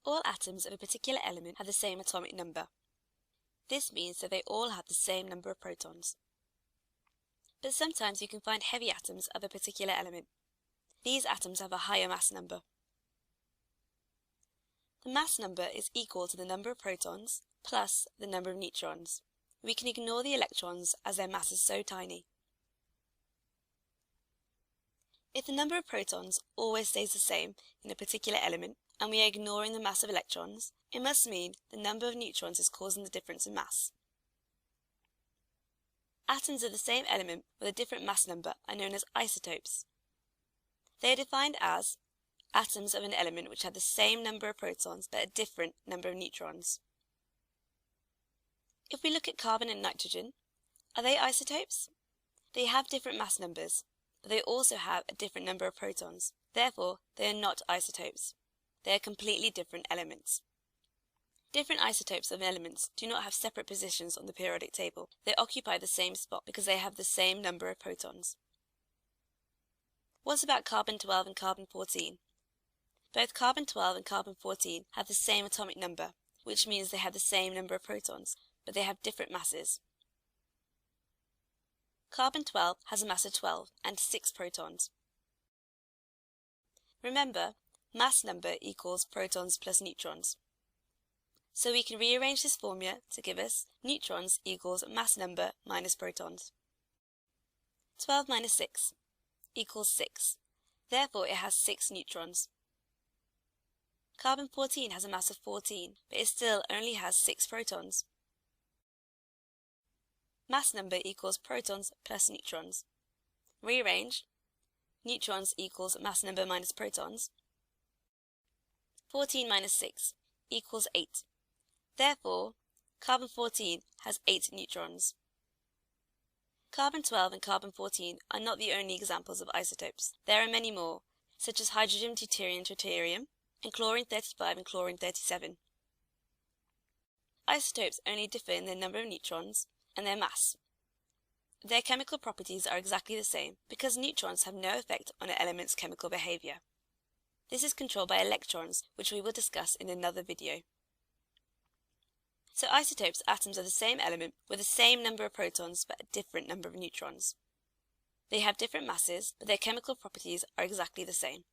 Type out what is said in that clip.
All atoms of a particular element have the same atomic number. This means that they all have the same number of protons. But sometimes you can find heavy atoms of a particular element. These atoms have a higher mass number. The mass number is equal to the number of protons plus the number of neutrons. We can ignore the electrons as their mass is so tiny. If the number of protons always stays the same in a particular element, and we are ignoring the mass of electrons, it must mean the number of neutrons is causing the difference in mass. Atoms of the same element with a different mass number are known as isotopes. They are defined as atoms of an element which have the same number of protons but a different number of neutrons. If we look at carbon and nitrogen, are they isotopes? They have different mass numbers, but they also have a different number of protons. Therefore, they are not isotopes. They are completely different elements. Different isotopes of elements do not have separate positions on the periodic table. They occupy the same spot because they have the same number of protons. What about carbon-12 and carbon-14? Both carbon-12 and carbon-14 have the same atomic number, which means they have the same number of protons, but they have different masses. Carbon-12 has a mass of 12 and 6 protons. Remember, mass number equals protons plus neutrons. So we can rearrange this formula to give us neutrons equals mass number minus protons. 12 minus 6 equals 6. Therefore, it has 6 neutrons. Carbon-14 has a mass of 14, but it still only has 6 protons. Mass number equals protons plus neutrons. Rearrange. Neutrons equals mass number minus protons. 14 minus 6 equals 8. Therefore, carbon-14 has 8 neutrons. Carbon-12 and carbon-14 are not the only examples of isotopes. There are many more, such as hydrogen, deuterium, tritium, and chlorine-35 and chlorine-37. Isotopes only differ in their number of neutrons and their mass. Their chemical properties are exactly the same because neutrons have no effect on an element's chemical behavior. This is controlled by electrons, which we will discuss in another video. So isotopes are atoms of the same element with the same number of protons but a different number of neutrons. They have different masses, but their chemical properties are exactly the same.